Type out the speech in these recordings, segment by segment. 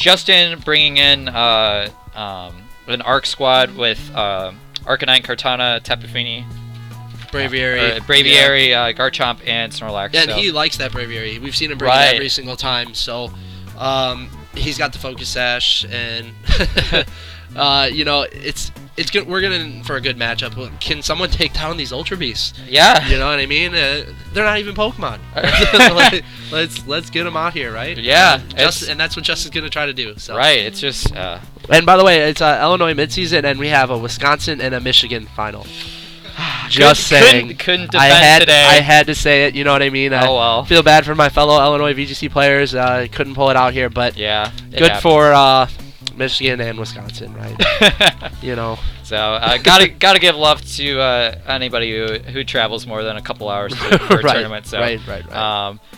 Justin bringing in an Arc squad with Arcanine, Kartana, Tapu Fini, Braviary, Garchomp, and Snorlax. Yeah, and he likes that Braviary. We've seen him bring it every single time. So he's got the Focus Sash, and it's good. We're going for a good matchup. Can someone take down these Ultra Beasts? Yeah, you know what I mean. They're not even Pokemon. let's get them out here, right? Yeah, and that's what Justin's going to try to do. So. Right. It's just. And by the way, it's Illinois midseason, and we have a Wisconsin and a Michigan final. Just saying. Couldn't defend today. I had to say it. You know what I mean. Oh well. I feel bad for my fellow Illinois VGC players. Couldn't pull it out here, but yeah, good for Michigan and Wisconsin, right? You know. So gotta give love to anybody who travels more than a couple hours for a tournament. So right.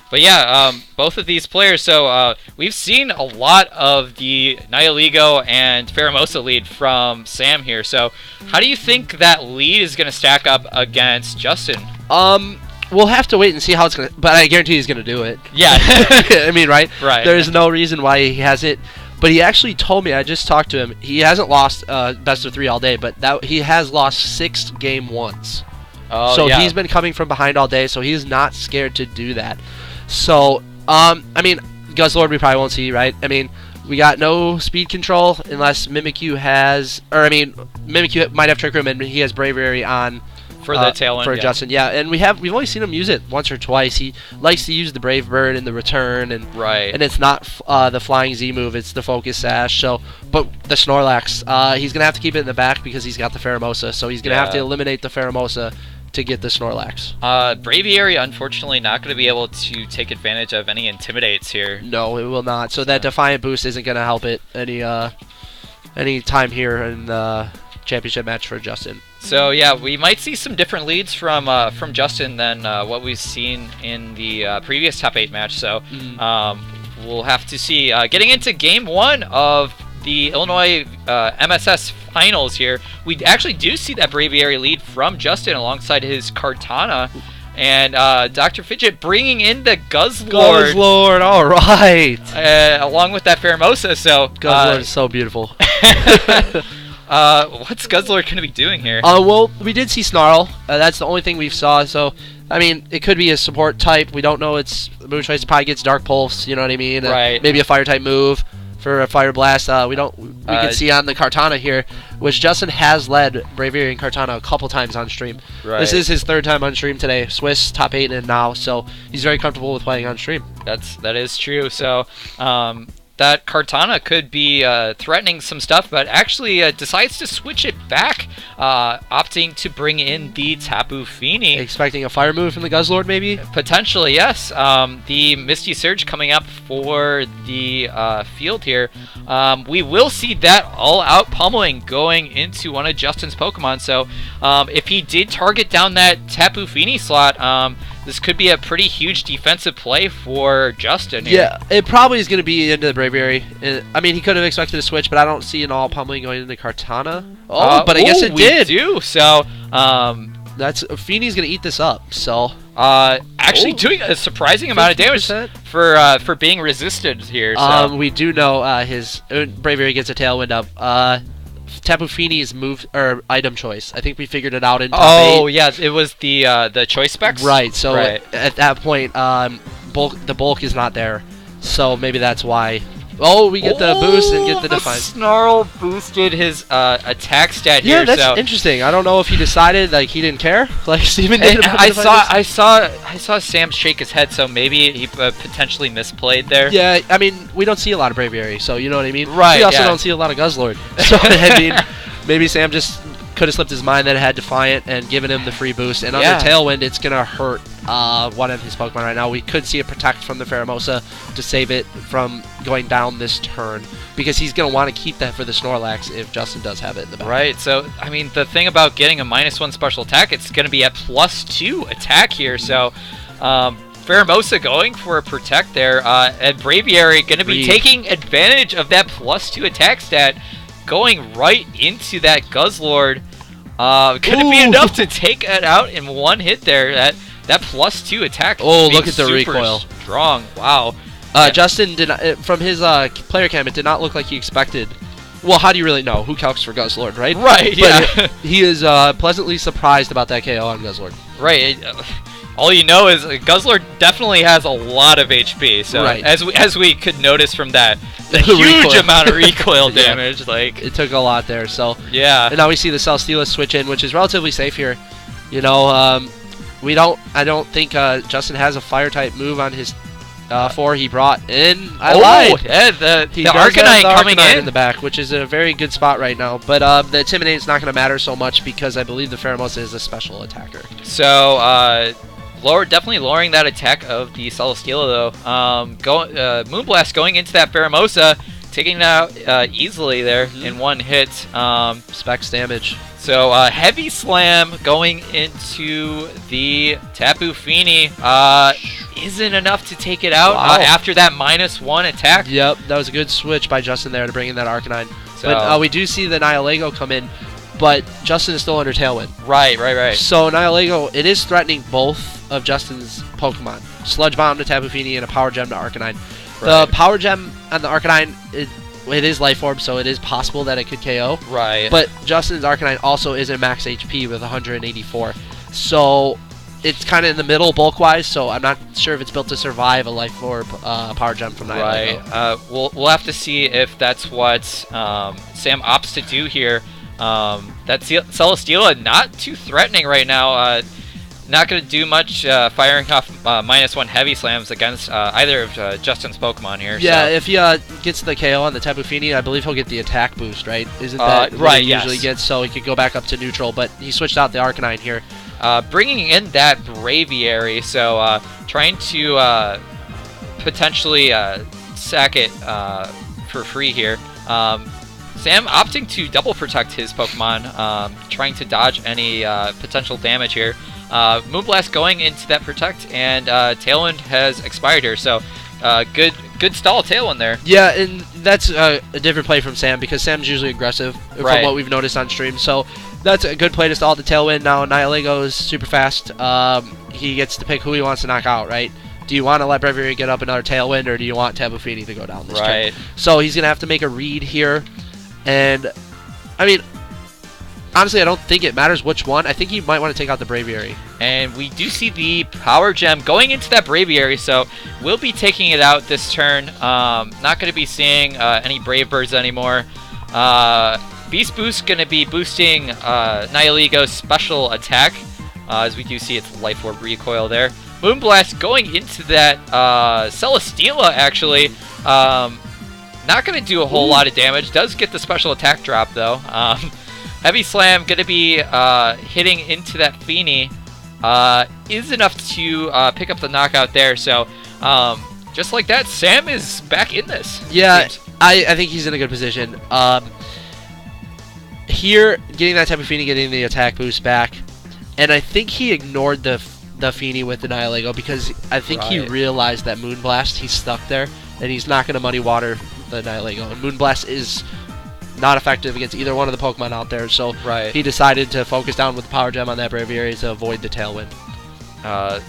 But yeah, both of these players. So we've seen a lot of the Nihiligo and Pheromosa lead from Sam here. So how do you think that lead is going to stack up against Justin? We'll have to wait and see how it's going to... But I guarantee he's going to do it. Yeah. I mean, right? Right. There's no reason why he hasn't... But he actually told me, I just talked to him, he hasn't lost best of 3 all day, but he has lost 6 game 1s. Oh, so yeah. he's been coming from behind all day, so he's not scared to do that. So, I mean, Guzzlord we probably won't see, right? I mean, we got no speed control unless Mimikyu has... Or, I mean, Mimikyu might have Trick Room, and he has Braviary on... For the tail end, for Justin, yeah, and we've only seen him use it once or twice. He likes to use the Brave Bird in the return, and it's not the Flying Z move; it's the Focus Sash. So, but the Snorlax, he's gonna have to keep it in the back because he's got the Pheromosa, so he's gonna have to eliminate the Pheromosa to get the Snorlax. Braviary, unfortunately, not going to be able to take advantage of any Intimidates here. No, it will not. So that Defiant Boost isn't going to help it any time here in the championship match for Justin. So yeah, we might see some different leads from Justin than what we've seen in the previous top 8 match. So we'll have to see. Getting into game 1 of the Illinois MSS finals here, we actually do see that Braviary lead from Justin alongside his Kartana. And Dr. Fidget bringing in the Guzzlord. Guzzlord, all right. Along with that Pheromosa. So Guzzlord is so beautiful. What's Guzzlord going to be doing here? Well, we did see Snarl. That's the only thing we've saw. So, I mean, it could be a support type. We don't know. It's move choice. Probably gets Dark Pulse. You know what I mean? Right. Maybe a Fire type move for a Fire Blast. We can see on the Kartana here, which Justin has led Braviary and Kartana a couple times on stream. Right. This is his 3rd time on stream today. Swiss top 8 and now, so he's very comfortable with playing on stream. That is true. So, that Kartana could be threatening some stuff, but actually decides to switch it back, opting to bring in the Tapu Fini. Expecting a fire move from the Guzzlord, maybe? Potentially, yes. The Misty Surge coming up for the field here. We will see that all-out pummeling going into one of Justin's Pokemon. So if he did target down that Tapu Fini slot, this could be a pretty huge defensive play for Justin here. Yeah, it probably is going to be into the Braviary. I mean, he could have expected a switch, but I don't see an all pummeling going into Kartana. But I guess it did. We do. So, Fini's going to eat this up. So, actually doing a surprising amount of damage for being resisted here. So. We do know his Braviary gets a Tailwind up. Tapu Fini's move or item choice. I think we figured it out in top 8. Oh yeah, it was the choice specs. Right. So at that point, the bulk is not there. So maybe that's why. Oh, we get the boost and get the Defiant. Snarl boosted his attack stat here. Yeah, that's interesting. I don't know if he decided like he didn't care, like Steven did. I saw Sam shake his head, so maybe he potentially misplayed there. Yeah, I mean we don't see a lot of Braviary, so you know what I mean. Right. We also don't see a lot of Guzzlord. So I mean, maybe Sam just could have slipped his mind that it had Defiant and given him the free boost. And under Tailwind, it's gonna hurt one of his Pokemon right now. We could see a Protect from the Pheromosa to save it from going down this turn, because he's going to want to keep that for the Snorlax if Justin does have it in the back. Right, so, I mean, the thing about getting a -1 special attack, it's going to be at +2 attack here, so Pheromosa going for a Protect there, and Braviary going to be taking advantage of that +2 attack stat, going right into that Guzzlord. Could it be enough to take it out in one hit there? That +2 attack. Oh, look at the recoil. Strong. Wow. Justin did not, from his player cam, it did not look like he expected. Well, how do you really know? Who calcs for Guzzlord, right? Right, but he is pleasantly surprised about that KO on Guzzlord. Right. All you know is Guzzlord definitely has a lot of HP. So as we could notice from that, the huge amount of recoil damage. Like it took a lot there. So yeah. And now we see the Celesteela switch in, which is relatively safe here. You know, I don't think Justin has a fire type move on his 4 he brought in. I lied. Yeah, the Arcanine coming in the back, which is a very good spot right now. But the Intimidate is not going to matter so much because I believe the Pheromosa is a special attacker. So definitely lowering that attack of the Celesteela though. Moonblast going into that Pheromosa, taking it out easily there in one hit. Specs damage. So Heavy Slam going into the Tapu Fini isn't enough to take it out after that -1 attack. Yep, that was a good switch by Justin there to bring in that Arcanine. So, but we do see the Nihilego come in, but Justin is still under Tailwind. Right. So Nihilego, it is threatening both of Justin's Pokemon. Sludge Bomb to Tapu Fini and a Power Gem to Arcanine. Right. The Power Gem on the Arcanine, it is Life Orb, so it is possible that it could KO. Right. But Justin's Arcanine also isn't max HP with 184. So it's kind of in the middle bulk-wise, so I'm not sure if it's built to survive a Life Orb Power Gem from Nihilego. Right. We'll have to see if that's what Sam opts to do here. That Celesteela not too threatening right now. Not going to do much firing off -1 Heavy Slams against either of Justin's Pokemon here. Yeah, so. if he gets the KO on the Tapu Fini, I believe he'll get the attack boost, right? Isn't that right? He usually gets, so he could go back up to neutral, but he switched out the Arcanine here. Bringing in that Braviary, so trying to potentially sack it for free here. Sam opting to double protect his Pokemon, trying to dodge any potential damage here. Moonblast going into that protect, and Tailwind has expired here, so good stall Tailwind there. Yeah, and that's a different play from Sam, because Sam's usually aggressive from what we've noticed on stream, so that's a good play to stall the Tailwind. Now Nihilego is super fast. He gets to pick who he wants to knock out, right? Do you want to let Braviary get up another Tailwind, or do you want Tapu Fini to go down this turn? So he's going to have to make a read here, and I mean, honestly, I don't think it matters which one. I think he might want to take out the Braviary. And we do see the Power Gem going into that Braviary, so we'll be taking it out this turn. Not going to be seeing any Brave Birds anymore. Beast Boost going to be boosting Nihilego's special attack, as we do see its Life Orb recoil there. Moonblast going into that Celesteela, actually. Not going to do a whole lot of damage. Does get the special attack drop, though. Heavy Slam going to be hitting into that Fini. Is enough to pick up the knockout there. So, just like that, Sam is back in this. Yeah, I think he's in a good position. Here, getting that Tapu Fini, getting the attack boost back. And I think he ignored the Fini with the Nihilego, because I think he realized that Moonblast, he's stuck there, and he's not going to muddy water the Nihilego. And Moonblast is not effective against either one of the Pokemon out there, so he decided to focus down with the Power Gem on that Braviary to avoid the Tailwind.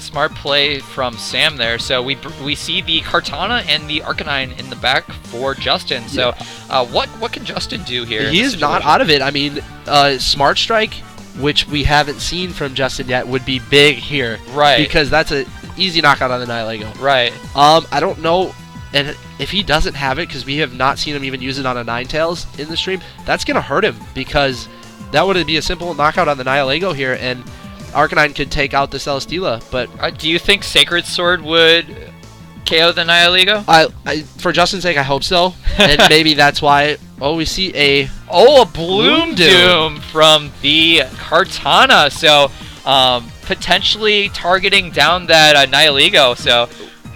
Smart play from Sam there. So we see the Kartana and the Arcanine in the back for Justin. So what can Justin do here? He is not out of it. I mean, Smart Strike, which we haven't seen from Justin yet, would be big here. Right. Because that's an easy knockout on the Nihilego. Right. I don't know. And if he doesn't have it, because we have not seen him even use it on a Ninetales in the stream, that's going to hurt him, because that would be a simple knockout on the Nihilego here, and Arcanine could take out the Celesteela. But do you think Sacred Sword would KO the Nihilego? For Justin's sake, I hope so. And maybe that's why. Oh, we see a Bloom Doom from the Kartana. So potentially targeting down that Nihilego. So.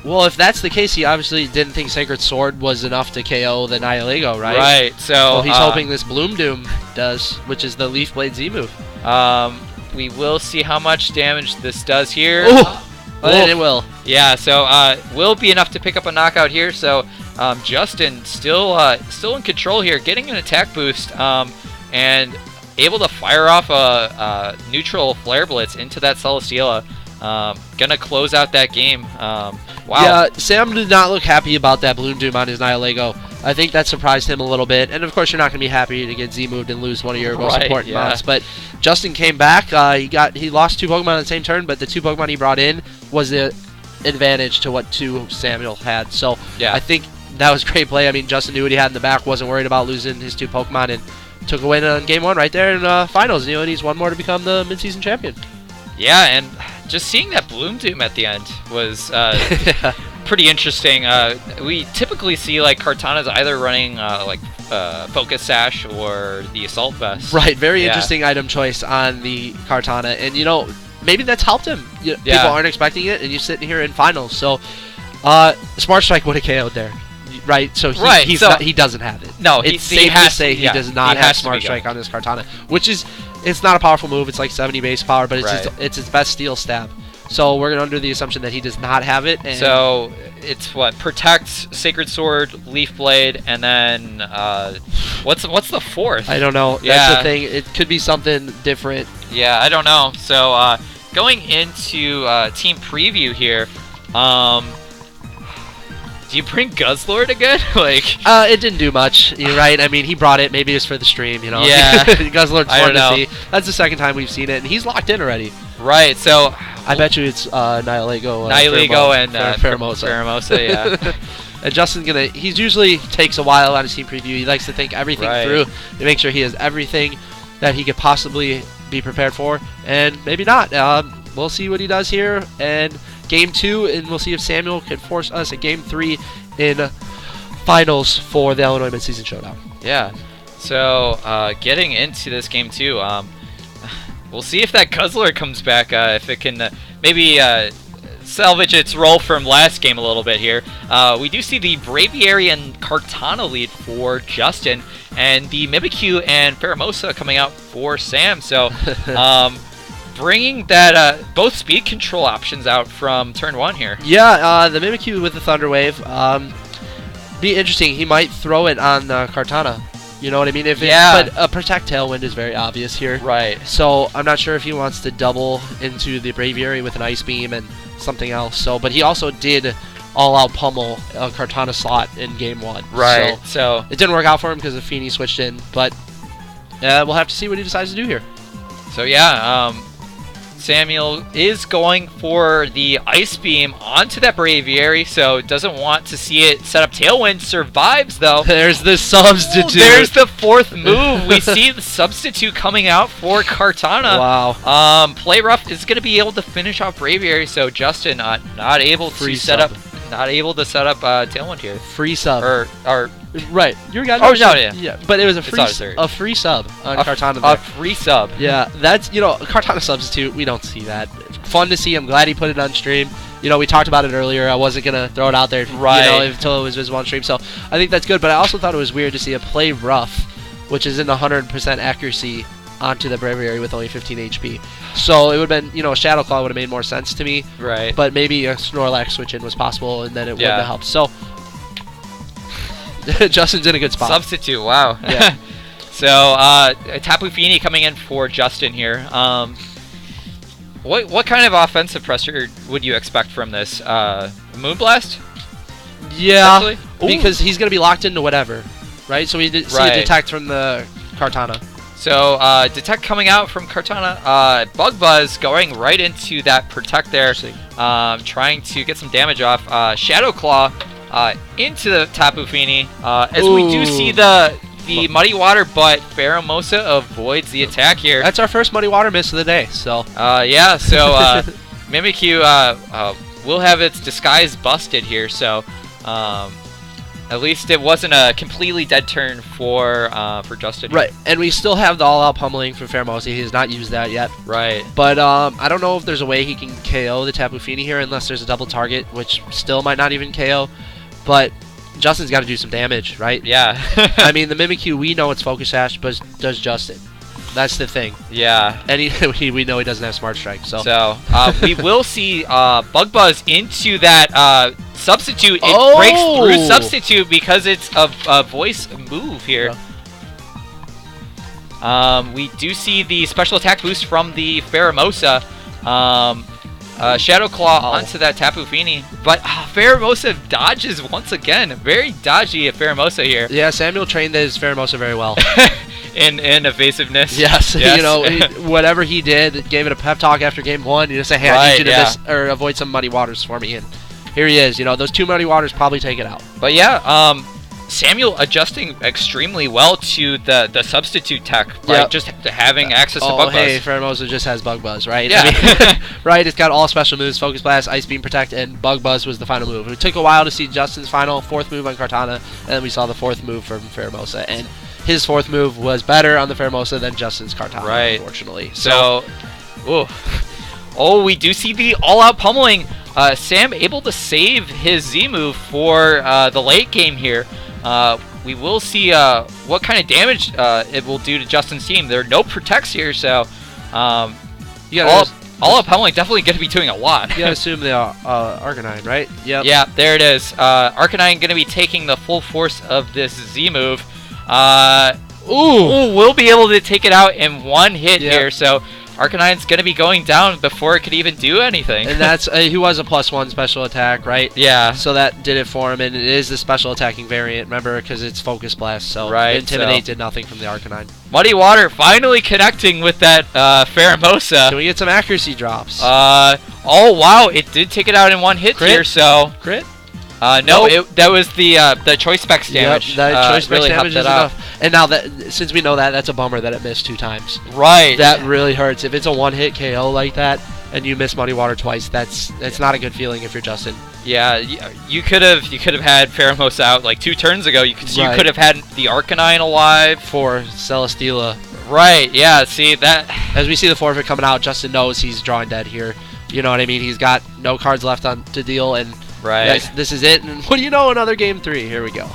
Well, if that's the case, he obviously didn't think Sacred Sword was enough to KO the Nihilego, right? Right. So he's hoping this Bloom Doom does, which is the Leaf Blade Z move. We will see how much damage this does here. It will. Yeah. So will be enough to pick up a knockout here. So Justin still in control here, getting an attack boost, and able to fire off a neutral Flare Blitz into that Celesteela. gonna close out that game. Wow. Yeah, Sam did not look happy about that Bloom Doom on his Nihilego. I think that surprised him a little bit. And of course, you're not gonna be happy to get Z moved and lose one of your most important mounts. But Justin came back. He lost 2 Pokemon on the same turn, but the 2 Pokemon he brought in was the advantage to what 2 Samuel had. So I think that was great play. I mean, Justin knew what he had in the back, wasn't worried about losing his 2 Pokemon, and took a win on game 1 right there in finals. And he's 1 more to become the midseason champion. Yeah, and just seeing that Bloom Doom at the end was pretty interesting. We typically see like Kartana's either running Focus Sash or the Assault Vest. Right, very interesting item choice on the Kartana, and maybe that's helped him. People aren't expecting it, and you're sitting here in finals. So, Smart Strike would have KO'd there. Right, so he doesn't have it. No, it's safe to say he does not have Smart Strike on his Kartana, which is it's not a powerful move. It's like 70 base power, but it's his best steel stab. So we're under the assumption that he does not have it. And so it's what Protect, Sacred Sword, Leaf Blade, and then what's the 4th? I don't know. That's the thing. It could be something different. Yeah, I don't know. So going into team preview here. Do you bring Guzzlord again? It didn't do much. You're right. I mean, he brought it. Maybe it's for the stream, Yeah. Guzzlord's fun to see. That's the second time we've seen it, and he's locked in already. Right. So I bet you it's Nihilego and Pheromosa. Pheromosa, yeah. And Justin's he usually takes a while on his team preview. He likes to think everything through to make sure he has everything that he could possibly be prepared for, and maybe not. We'll see what he does here, and game 2, and we'll see if Samuel can force us a game 3 in finals for the Illinois Midseason Showdown. Yeah. So getting into this game 2, we'll see if that Guzzler comes back. If it can maybe salvage its role from last game a little bit here. We do see the Braviary and Kartana lead for Justin, and the Mimikyu and Pheromosa coming out for Sam. So bringing that both speed control options out from turn 1 here. Yeah, the Mimikyu with the Thunder Wave. Be interesting. He might throw it on Kartana. You know what I mean? But a Protect Tailwind is very obvious here. Right. So I'm not sure if he wants to double into the Braviary with an Ice Beam and something else. So, but he also did all-out pummel a Kartana slot in game 1. Right. So it didn't work out for him because the Feeny switched in. But we'll have to see what he decides to do here. So yeah, Samuel is going for the Ice Beam onto that Braviary, so doesn't want to see it set up Tailwind. Survives, though. There's the substitute. There's the 4th move. We see the substitute coming out for Kartana. Wow. Play Rough is going to be able to finish off Braviary, so Justin not able to set up Tailwind here. Free sub. Or right. You got yeah. But it was a free sub on Kartana there. A free sub. Yeah, that's Kartana substitute. We don't see that. Fun to see. I'm glad he put it on stream. We talked about it earlier. I wasn't gonna throw it out there, until it was visible on stream. So I think that's good. But I also thought it was weird to see a Play Rough, which is in 100% accuracy, onto the Braviary with only 15 HP. So it would have been, Shadow Claw would have made more sense to me. Right. But maybe a Snorlax switch in was possible, and then it would have helped. So Justin's in a good spot. Substitute, wow. Yeah. So Tapu Fini coming in for Justin here. What kind of offensive pressure would you expect from this? Moonblast? Yeah, because he's going to be locked into whatever, right? So we see a Detect from the Kartana. So Detect coming out from Kartana. Bug Buzz going right into that Protect there, trying to get some damage off. Shadow Claw into the Tapu Fini. As we do see the Muddy Water, but Pheromosa avoids the attack here. That's our first Muddy Water miss of the day. So yeah, so Mimikyu will have its disguise busted here. So at least it wasn't a completely dead turn for Justin. Right, and we still have the all-out pummeling from Pheromosa. He has not used that yet. Right. But I don't know if there's a way he can KO the Tapu Fini here unless there's a double target, which still might not even KO. But Justin's got to do some damage, right? Yeah. I mean, the Mimikyu, we know it's Focus Sash, but does Justin. That's the thing. Yeah. And we know he doesn't have Smart Strike. So we will see Bug Buzz into that substitute. It breaks through substitute because it's a voice move here. Yeah. We do see the special attack boost from the Pheromosa. Shadow Claw onto that Tapu Fini. But Pheromosa dodges once again. Very dodgy at Pheromosa here. Yeah, Samuel trained his Pheromosa very well. in evasiveness. Yes. You know, whatever he did, gave it a pep talk after game 1. You just say, hey, I need you to avoid some muddy waters for me. And here he is. You know, those 2 muddy waters probably take it out. But yeah, Samuel adjusting extremely well to the substitute tech, right? Just having access to Bug Buzz. Hey, Pheromosa just has Bug Buzz, right? Yeah. I mean, right, it's got all special moves, Focus Blast, Ice Beam, Protect, and Bug Buzz was the final move. It took a while to see Justin's final 4th move on Kartana, and then we saw the 4th move from Pheromosa, and his 4th move was better on the Pheromosa than Justin's Kartana, unfortunately. So we do see the all-out pummeling. Sam able to save his Z move for the late game here. We will see what kind of damage it will do to Justin's team. There are no protects here, so all-out pummeling definitely going to be doing a lot. You gotta assume they are Arcanine, right? Yep. Yeah, there it is. Arcanine going to be taking the full force of this Z move. We'll be able to take it out in 1 hit here, so Arcanine's going to be going down before it could even do anything. And that's he was a +1 special attack, right? Yeah. So that did it for him, and it is the special attacking variant, remember, because it's Focus Blast. So Intimidate did nothing from the Arcanine. Muddy Water finally connecting with that Pheromosa. Can we get some accuracy drops? Oh wow, it did take it out in 1 hit here. So crit. No, that was the choice specs damage. Yep, that choice specs really damage is helped it out. enough. And now that since we know that, that's a bummer that it missed 2 times. Right. That really hurts. If it's a 1-hit KO like that and you miss Muddy Water twice, that's not a good feeling if you're Justin. Yeah, you could have had Pheromosa out like 2 turns ago. You could have had the Arcanine alive for Celesteela. Right. Yeah. See that. As we see the forfeit coming out, Justin knows he's drawing dead here. You know what I mean? He's got no cards left to deal, and this is it. And what do you know? Another game 3. Here we go.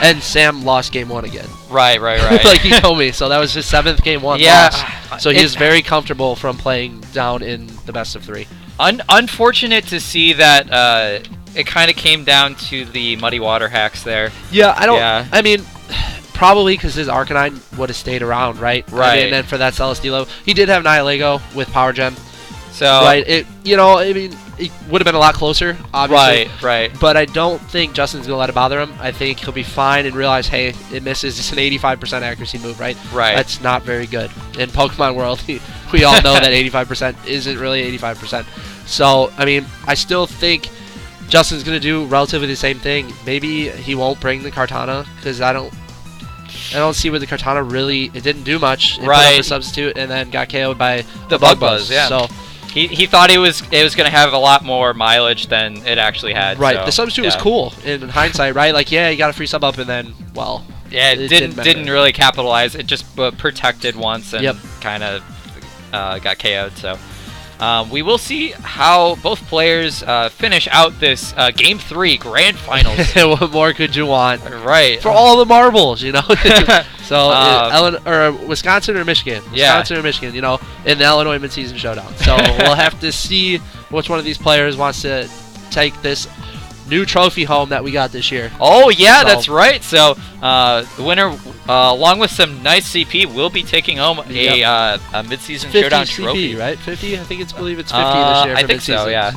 And Sam lost game 1 again. Right. Like he told me. So that was his 7th game 1 loss. So he is very comfortable from playing down in the best of 3. Unfortunate to see that it kind of came down to the Muddy Water hacks there. Yeah, I mean, probably because his Arcanine would have stayed around, right? I mean, and then for that Celesteela, he did have Nihilego with Power Gem. So it would have been a lot closer, obviously. Right. But I don't think Justin's going to let it bother him. I think he'll be fine and realize, hey, it misses. It's an 85% accuracy move, right? Right. That's not very good. In Pokemon World, we all know that 85% isn't really 85%. So, I mean, I still think Justin's going to do relatively the same thing. Maybe he won't bring the Kartana, because I don't see where the Kartana really, it didn't do much. It put up a substitute and then got KO'd by the Bug Buzz. Yeah. So he thought it was going to have a lot more mileage than it actually had. Right. So, the substitute was cool in hindsight, right? Like, yeah, you got a free sub up, and then, well, it didn't really capitalize. It just protected once and kind of got KO'd. So we will see how both players finish out this Game 3 Grand Finals. What more could you want? Right. For all the marbles, you know. So Wisconsin or Michigan? Wisconsin or Michigan, you know, in the Illinois Midseason Showdown. So we'll have to see which one of these players wants to take this new trophy home that we got this year. Oh, yeah, that's right. So the winner, along with some nice CP, will be taking home a Midseason Showdown CP, trophy. Right? 50? I believe it's 50 this year. I think so, yeah.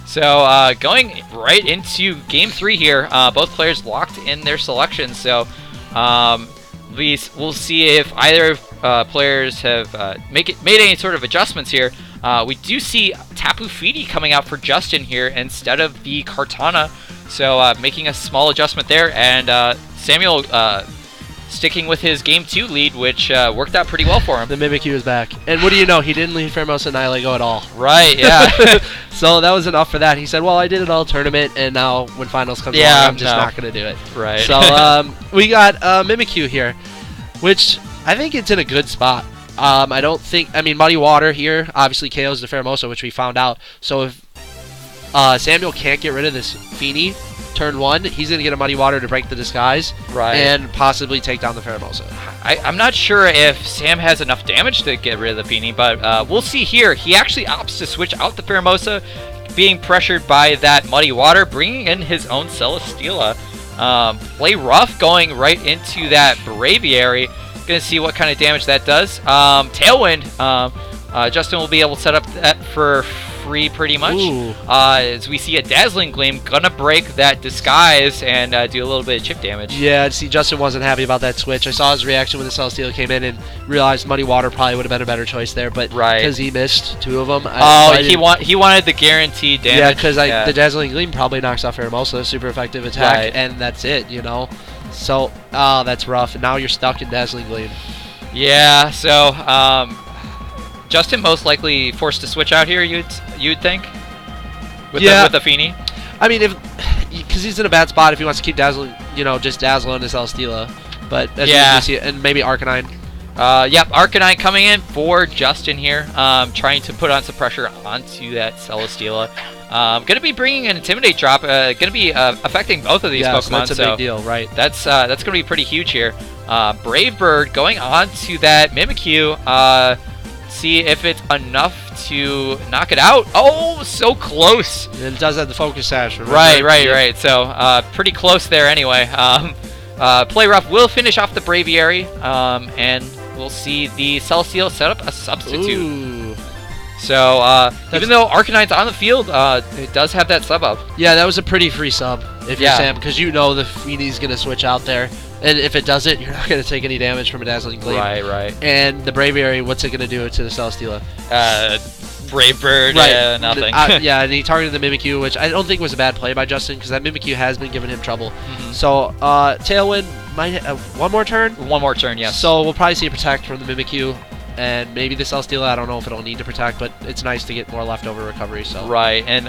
So going right into Game 3 here, both players locked in their selections. So we'll see if either players have made any sort of adjustments here. We do see Tapu Fini coming out for Justin here instead of the Kartana, so making a small adjustment there, and Samuel sticking with his Game 2 lead, which worked out pretty well for him. The Mimikyu is back. And what do you know? He didn't leave Pheromosa and Nihilego at all. Right, yeah. So that was enough for that. He said, well, I did it all tournament, and now when finals comes along, I'm just not going to do it. Right. So we got Mimikyu here, which I think it's in a good spot. I mean, Muddy Water here obviously KOs the Pheromosa, which we found out. So if Samuel can't get rid of this Fini turn 1, he's going to get a Muddy Water to break the disguise and possibly take down the Pheromosa. I'm not sure if Sam has enough damage to get rid of the Fini, but we'll see here. He actually opts to switch out the Pheromosa, being pressured by that Muddy Water, bringing in his own Celesteela. Play rough going right into that Braviary. Gonna see what kind of damage that does. Tailwind Justin will be able to set up that for free pretty much. As we see a Dazzling Gleam gonna break that disguise and do a little bit of chip damage. Yeah, see, Justin wasn't happy about that switch. I saw his reaction when the Celesteela came in and realized Muddy Water probably would have been a better choice there, but because he missed 2 of them. He wanted the guaranteed damage. Yeah, because the Dazzling Gleam probably knocks off Pheromosa, super effective attack, and that's it, you know. So, that's rough. And now you're stuck in Dazzling Gleam. Yeah, so Justin most likely forced to switch out here, you'd think? With the Feeny? I mean, because he's in a bad spot if he wants to keep dazzling, you know, just dazzling his Celesteela. But as you see, and maybe Arcanine. Yep, Arcanine coming in for Justin here, trying to put on some pressure onto that Celesteela. Going to be bringing an Intimidate drop. Going to be affecting both of these Pokemon. So that's a big deal, right? That's going to be pretty huge here. Brave Bird going on to that Mimikyu. See if it's enough to knock it out. Oh, so close. It does have the Focus Sash. Remember? Right. So pretty close there anyway. Play Rough will finish off the Braviary, and we'll see the Celesteela set up a substitute. Ooh. So even though Arcanine's on the field, it does have that sub up. Yeah, that was a pretty free sub if you're Sam, because you know the Feeney's going to switch out there. And if it doesn't, you're not going to take any damage from a Dazzling Gleam. Right. And the Braviary, what's it going to do to the Celesteela? Brave Bird, nothing. And he targeted the Mimikyu, which I don't think was a bad play by Justin, because that Mimikyu has been giving him trouble. So, Tailwind might one more turn? One more turn, yes. So we'll probably see a Protect from the Mimikyu. And maybe the Celesteela, I don't know if it'll need to Protect, but it's nice to get more leftover recovery. So right, and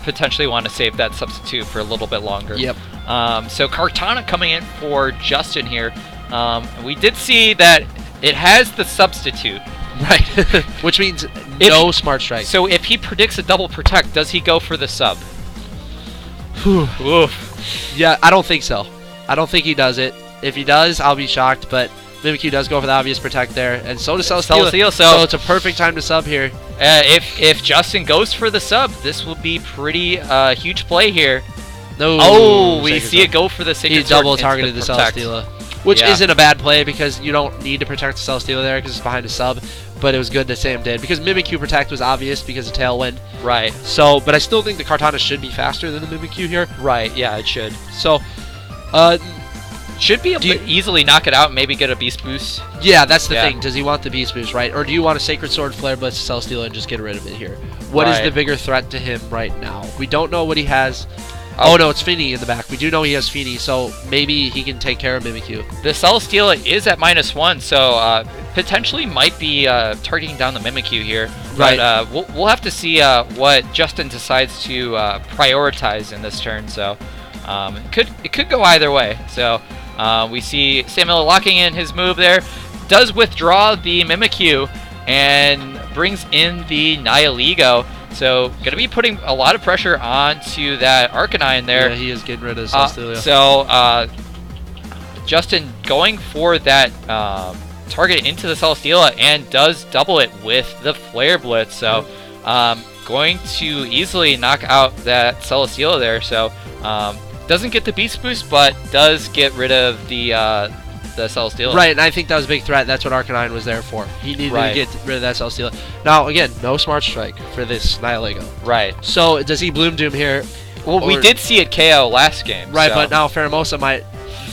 potentially want to save that substitute for a little bit longer. Yep. So Kartana coming in for Justin here. We did see that it has the substitute. Right, which means no Smart Strike. So if he predicts a double Protect, does he go for the sub? Oof. Yeah, I don't think so. I don't think he does it. If he does, I'll be shocked, but Mimikyu does go for the obvious Protect there, and so does Celesteela. So it's a perfect time to sub here. If Justin goes for the sub, this will be pretty huge play here. No. Oh, we see it go for the Sacred Sword. He double targeted the Celesteela, which isn't a bad play because you don't need to protect the Celesteela there because it's behind a sub. But it was good that Sam did because Mimikyu Protect was obvious because of Tailwind. Right. So, but I still think the Kartana should be faster than the Mimikyu here. Right. Yeah, it should. So, should be able to easily knock it out and maybe get a Beast Boost. Yeah, that's the thing. Does he want the Beast Boost, right? Or do you want a Sacred Sword, Flare Blitz, Celesteela, and just get rid of it here? What is the bigger threat to him right now? We don't know what he has. Oh, no, it's Feeny in the back. We do know he has Feeny, so maybe he can take care of Mimikyu. The Celesteela is at -1, so potentially might be targeting down the Mimikyu here. Right. But we'll have to see what Justin decides to prioritize in this turn. So it could go either way. So we see Samuel locking in his move there. Does withdraw the Mimikyu and brings in the Nihilego. So going to be putting a lot of pressure onto that Arcanine there. Yeah, he is getting rid of Celesteela. So Justin going for that target into the Celesteela and does double it with the Flare Blitz. So going to easily knock out that Celesteela there. So doesn't get the Beast Boost, but does get rid of the Celesteela. Right, and I think that was a big threat. That's what Arcanine was there for. He needed to get rid of that Celesteela. Now, again, no Smart Strike for this Nihilego. Right. So, does he Bloom Doom here? Well, we did see it KO last game. Right, but now Pheromosa might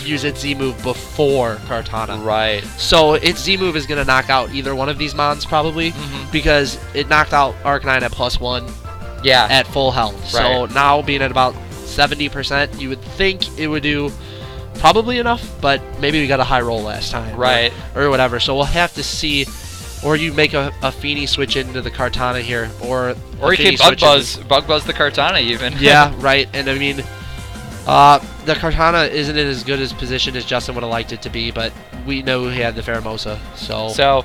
use its Z-move before Kartana. Right. So, its Z-move is going to knock out either one of these Mons, probably, because it knocked out Arcanine at +1 at full health. Right. So, now being at about 70%, you would think it would do probably enough, but maybe we got a high roll last time. Right. Or whatever. So we'll have to see. Or you make a Feeny switch into the Kartana here. Or you can Bug Buzz the Kartana even. Yeah, right. And I mean, the Kartana isn't in as good a position as Justin would have liked it to be, but we know he had the Pheromosa. So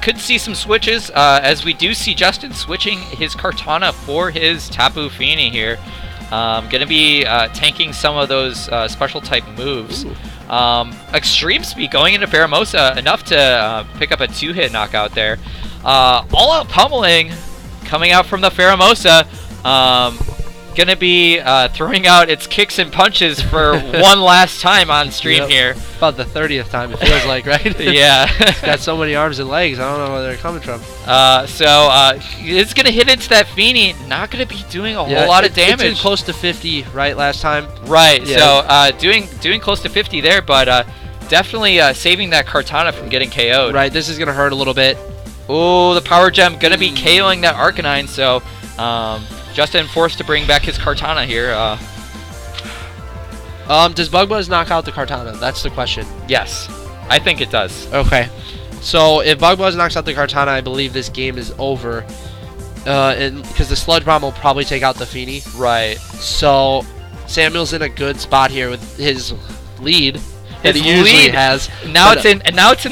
could see some switches, as we do see Justin switching his Kartana for his Tapu Fini here. Going to be tanking some of those special type moves. Extreme Speed going into Pheromosa, enough to pick up a 2-hit knockout there. All out pummeling coming out from the Pheromosa. gonna be throwing out its kicks and punches for one last time on stream here. About the 30th time it feels like, right? Yeah. It's got so many arms and legs. I don't know where they're coming from. It's gonna hit into that Feeny. Not gonna be doing a whole lot of damage. It's close to 50 right last time. Right. Yeah. So doing close to 50 there, but definitely saving that Kartana from getting KO'd. Right. This is gonna hurt a little bit. Oh, the Power Gem gonna be KOing that Arcanine. So Justin forced to bring back his Kartana here. Does Bug Buzz knock out the Kartana? That's the question. Yes, I think it does. Okay. So if Bug Buzz knocks out the Kartana, I believe this game is over. Because the Sludge Bomb will probably take out the Feeny. Right. So Samuel's in a good spot here with his lead that he usually has. Now it's in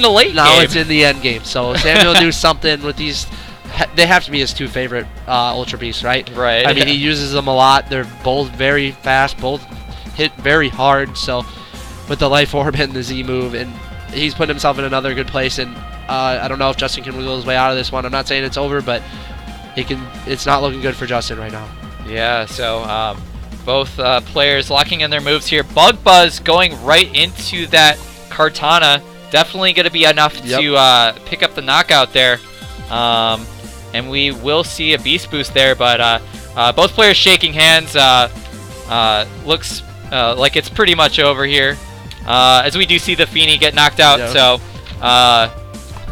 the late game. Now it's in the end game. So Samuel do something with these. They have to be his two favorite Ultra Beasts, right? Right. I mean, he uses them a lot. They're both very fast, both hit very hard. So with the Life Orb and the Z move, and he's putting himself in another good place. And I don't know if Justin can wiggle his way out of this one. I'm not saying it's over, but it's not looking good for Justin right now. Yeah. So both players locking in their moves here. Bug Buzz going right into that Kartana. Definitely going to be enough to pick up the knockout there. And we will see a Beast Boost there, but both players shaking hands. Looks like it's pretty much over here, as we do see the Feeny get knocked out. Yeah. So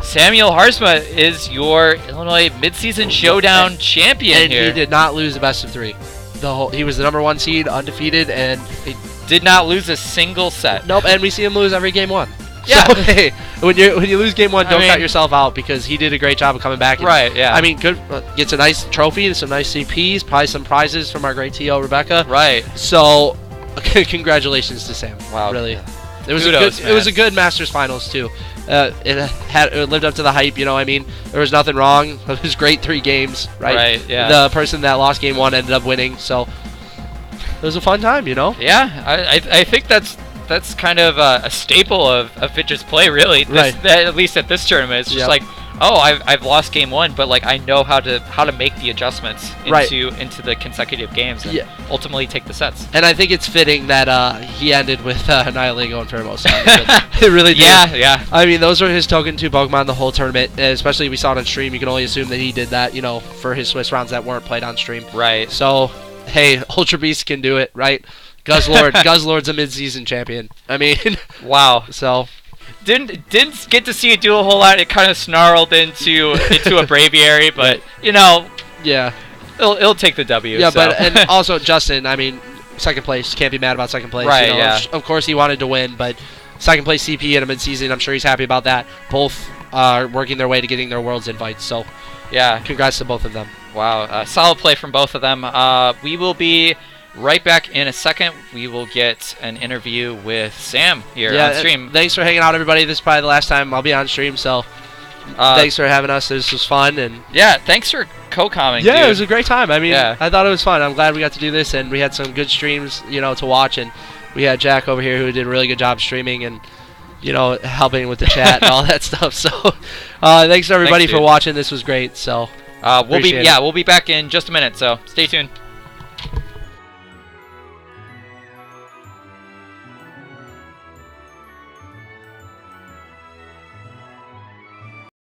Samuel Haarsma is your Illinois Midseason Showdown champion here. And he did not lose the best of 3. He was the #1 seed, undefeated, and he did not lose a single set. Nope, and we see him lose every game 1. Yeah. So, hey, when you lose game 1, don't cut yourself out, because he did a great job of coming back. And, right. Yeah. I mean, good. Gets a nice trophy and some nice CPs, probably some prizes from our great TO Rebecca. Right. So, congratulations to Sam. Wow. Really. It was Kudos, it was a good Masters Finals too. It lived up to the hype. You know, I mean, there was nothing wrong. It was great 3 games. Right. Right. Yeah. The person that lost game 1 ended up winning. So it was a fun time. You know. Yeah. I think that's kind of a staple of Fitch's play, really. Right. At least at this tournament, it's just like, oh, I've lost game 1, but like I know how to make the adjustments into the consecutive games and ultimately take the sets. And I think it's fitting that he ended with Annihilate and Turbo. It really did. Yeah. I mean, those were his token 2 Pokemon the whole tournament. Especially if we saw it on stream, you can only assume that he did that, for his Swiss rounds that weren't played on stream. Right. So, hey, Ultra Beast can do it, right? Guzzlord's a mid-season champion. I mean, wow. So didn't get to see it do a whole lot. It kind of snarled into a Braviary, but yeah, it'll take the W. Yeah, so. but and also Justin, I mean, second place, can't be mad about second place. Right. Yeah. Of course he wanted to win, but second place CP in a mid-season, I'm sure he's happy about that. Both are working their way to getting their Worlds invites. So yeah, congrats to both of them. Wow, solid play from both of them. We will be right back in a second. We will get an interview with Sam here on stream. Thanks for hanging out, everybody. This is probably the last time I'll be on stream, so thanks for having us. This was fun. And yeah, thanks for co-commenting. Yeah, it was a great time. I mean, I thought it was fun. I'm glad we got to do this, and we had some good streams, to watch. And we had Jack over here who did a really good job streaming and, helping with the chat and all that stuff. So thanks to everybody for watching. This was great. So we'll be back in just a minute. So stay tuned.